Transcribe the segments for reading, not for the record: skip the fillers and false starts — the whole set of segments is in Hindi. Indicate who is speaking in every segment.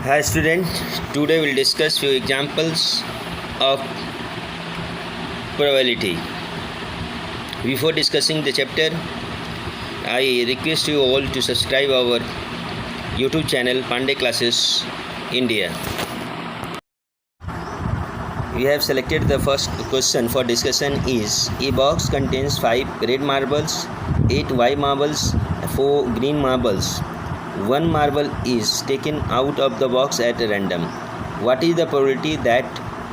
Speaker 1: Hi student, today we'll discuss few examples of probability. Before discussing the chapter, I request you all to subscribe our YouTube channel Pandey Classes India. We have selected the first question for discussion is a box contains 5 red marbles, 8 white marbles, 4 green marbles. One marble is taken out of the box at random. What is the probability that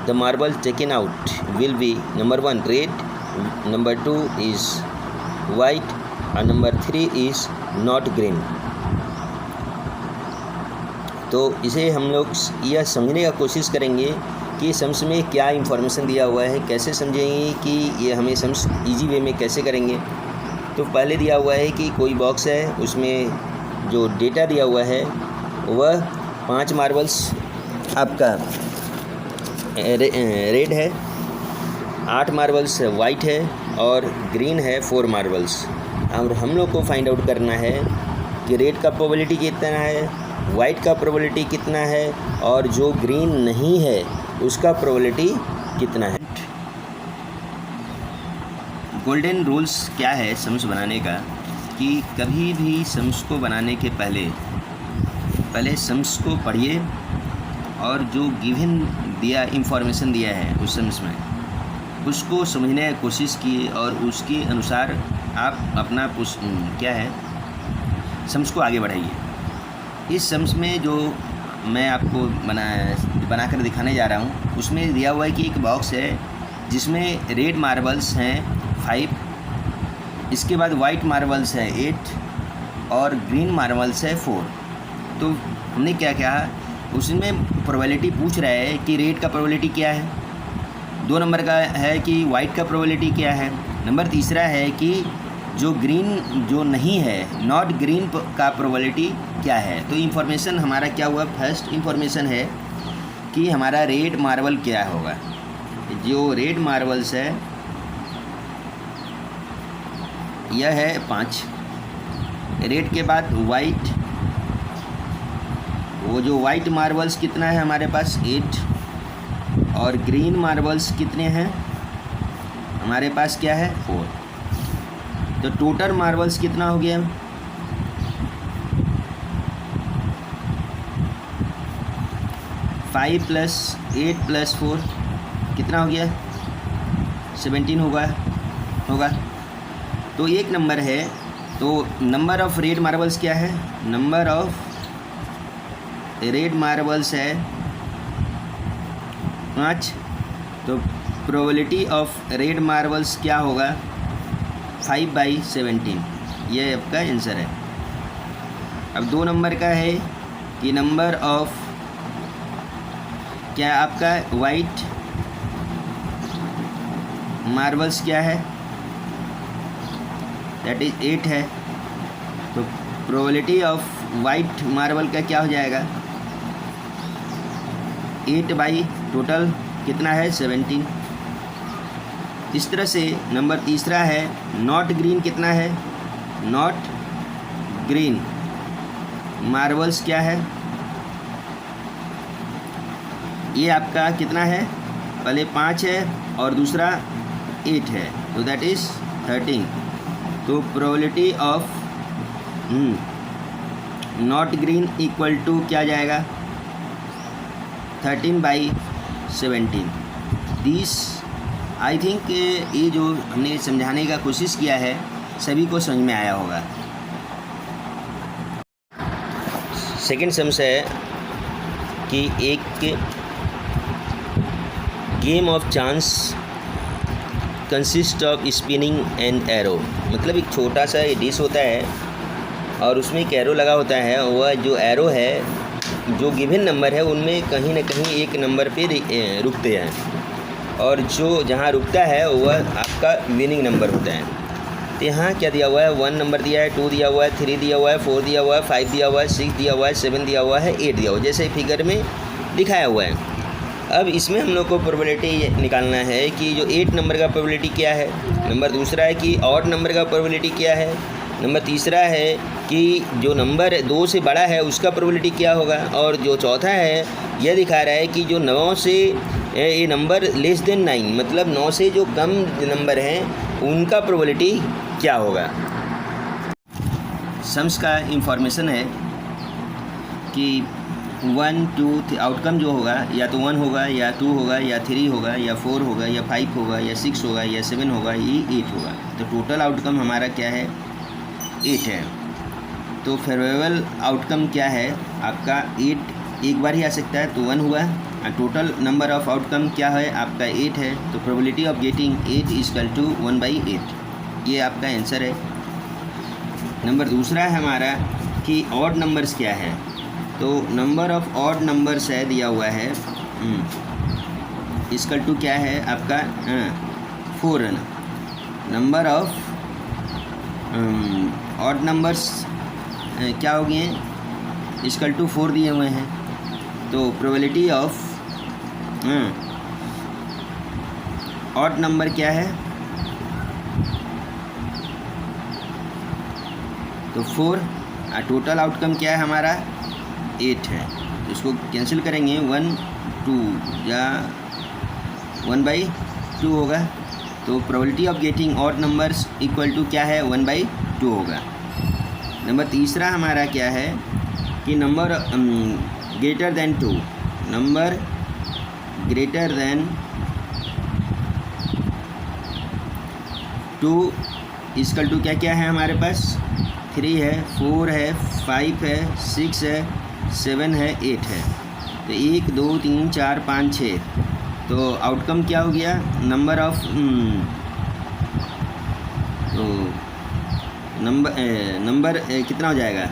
Speaker 1: the marble taken out will be number 1 red, number 2 is white and number 3 is not green. तो इसे हम लोग यह समझने का कोशिश करेंगे कि सम्स में क्या इंफॉर्मेशन दिया हुआ है, कैसे समझेंगे कि ये हमें सम्स इजी वे में कैसे करेंगे। तो पहले दिया हुआ है कि कोई बॉक्स है, उसमें जो डेटा दिया हुआ है वह 5 मार्बल्स आपका रेड है, 8 मार्बल्स वाइट है और ग्रीन है 4 मार्बल्स। और हम लोग को फाइंड आउट करना है कि रेड का प्रोबेबिलिटी कितना है, वाइट का प्रोबेबिलिटी कितना है और जो ग्रीन नहीं है उसका प्रोबेबिलिटी कितना है। गोल्डन रूल्स क्या है सम्स बनाने का कि कभी भी सम्स को बनाने के पहले सम्स को पढ़िए और जो गिवन दिया इंफॉर्मेशन दिया है उस सम्स में उसको समझने की कोशिश कीजिए और उसके अनुसार आप अपना क्या है सम्स को आगे बढ़ाइए। इस सम्स में जो मैं आपको बना कर दिखाने जा रहा हूँ उसमें दिया हुआ है कि एक बॉक्स है जिसमें रेड मार्बल्स हैं 5, इसके बाद वाइट मार्बल्स है 8 और ग्रीन मार्बल्स है 4। तो हमने क्या कहा, उसमें प्रोबेबिलिटी पूछ रहा है कि रेड का प्रोबेबिलिटी क्या है, 2 नंबर का है कि वाइट का प्रोबेबिलिटी क्या है, नंबर तीसरा है कि जो ग्रीन जो नहीं है नॉट ग्रीन का प्रोबेबिलिटी क्या है। तो इन्फॉर्मेशन हमारा क्या हुआ, फर्स्ट इन्फॉर्मेशन है कि हमारा रेड मार्बल क्या होगा। जो रेड मार्बल्स है यह है 5, रेड के बाद वाइट, वो जो वाइट मार्बल्स कितना है हमारे पास 8 और ग्रीन मार्बल्स कितने हैं हमारे पास क्या है 4। तो टोटल मार्बल्स कितना हो गया, फाइव प्लस 8 प्लस 4 कितना हो गया 17 होगा। तो एक नंबर है, तो नंबर ऑफ रेड मार्बल्स क्या है, नंबर ऑफ रेड मार्बल्स है 5। तो प्रोबेबिलिटी ऑफ रेड मार्बल्स क्या होगा 5/17, ये आपका आंसर है। अब 2 नंबर का है कि नंबर ऑफ क्या आपका वाइट मार्बल्स क्या है, दैट इज 8 है। तो प्रोबेबिलिटी ऑफ वाइट मार्बल का क्या हो जाएगा 8 टोटल कितना है 17। इस तरह से नंबर तीसरा है नॉट ग्रीन कितना है, नॉट ग्रीन मार्बल्स क्या है, ये आपका कितना है, पहले 5 है और दूसरा 8 है, तो दैट इज़ 13। तो probability of not green equal to क्या जाएगा 13/17। दिस आई थिंक ये जो हमने समझाने का कोशिश किया है सभी को समझ में आया होगा। सेकंड सम्स है कि एक game of chance consist of spinning and arrow, मतलब एक छोटा सा डिश होता है और उसमें एक एरो लगा होता है। वह जो एरो है जो गिवन नंबर है उनमें कहीं ना कहीं एक नंबर पे रुकते हैं और जो जहाँ रुकता है वह आपका विनिंग नंबर होता है। तो यहाँ क्या दिया हुआ है, 1 नंबर दिया है, 2 दिया हुआ है, 3 दिया हुआ है, 4 दिया हुआ है, 5 दिया हुआ है, 6 दिया हुआ है, 7 दिया हुआ है, 8 दिया हुआ है, जैसे फिगर में दिखाया हुआ है। अब इसमें हम लोग को प्रोबेबिलिटी निकालना है कि जो 8 नंबर का प्रोबेबिलिटी क्या है, नंबर दूसरा है कि ऑड नंबर का प्रोबेबिलिटी क्या है नंबर तीसरा है कि जो नंबर 2 से बड़ा है उसका प्रोबेबिलिटी क्या होगा, और जो चौथा है यह दिखा रहा है कि जो 9 से ये नंबर लेस देन 9 मतलब 9 से जो कम नंबर हैं उनका प्रोबेबिलिटी क्या होगा। सम्स का इंफॉर्मेशन है कि 1 2 आउटकम जो होगा या तो 1 होगा या 2 होगा या 3 होगा या 4 होगा या 5 होगा या 6 होगा या 7 होगा, ये 8 होगा। तो टोटल आउटकम हमारा क्या है, 8 है। तो फेवरेबल आउटकम क्या है आपका, 8 एक बार ही आ सकता है तो 1 हुआ। टोटल नंबर ऑफ आउटकम क्या है आपका 8 है, तो probability of getting 8 equal to 1/8, ये आपका आंसर है। नंबर दूसरा है हमारा कि ऑड नंबर्स क्या है, तो नंबर ऑफ ऑड नंबर्स है दिया हुआ है इक्वल टू क्या है आपका 4 है ना। नंबर ऑफ ऑड नंबर्स क्या हो गए इक्वल टू 4 दिए हुए हैं, तो प्रोबेबिलिटी ऑफ ऑड नंबर क्या है, तो 4। टोटल आउटकम क्या है हमारा 8 है। इसको कैंसिल करेंगे 1 2 या 1/2 होगा, तो probability of getting odd numbers equal to क्या है 1/2 होगा। नंबर तीसरा हमारा क्या है कि number greater than 2, number greater than 2 equal to क्या क्या है हमारे पास, 3 है, 4 है, 5 है, 6 है, 7 है, 8 है। तो 1 2 3 4 5 6, तो आउटकम क्या हो गया, नंबर ऑफ तो नंबर कितना हो जाएगा,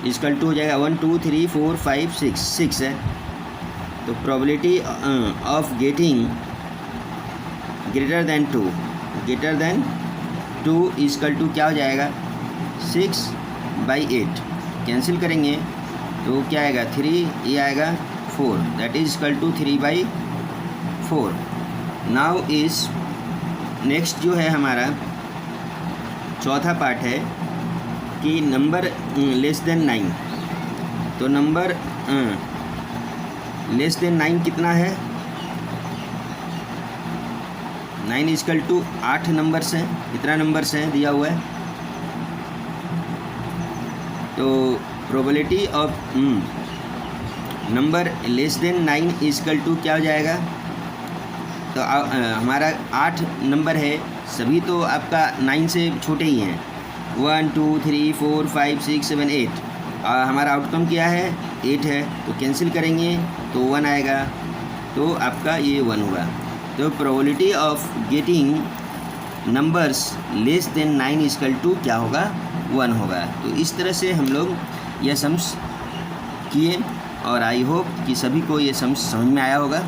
Speaker 1: इक्वल टू हो जाएगा 1 2 3 4 5 6 है। तो probability of getting greater than 2 equal to क्या हो जाएगा 6/8, कैंसिल करेंगे तो क्या आएगा 3, ये आएगा 4, that is equal to 3/4। Now is next जो है हमारा चौथा पार्ट है कि नंबर लेस देन 9, तो नंबर लेस देन 9 कितना है, 9 इक्वल टू 8 नंबर्स हैं, कितना नंबर्स हैं दिया हुआ है, तो probability of number less than 9 equal to क्या हो जाएगा, तो हमारा 8 नंबर है, सभी तो आपका 9 से छोटे ही हैं, 1 2 3 4 5 6 7 8, हमारा आउटकम क्या है 8 है, तो कैंसिल करेंगे तो 1 आएगा, तो आपका ये 1 हुआ। तो probability of getting numbers less than 9 equal to क्या होगा 1 होगा। तो इस तरह से हम लोग यह सम्स किए, और आई होप कि सभी को ये सम्स समझ में आया होगा।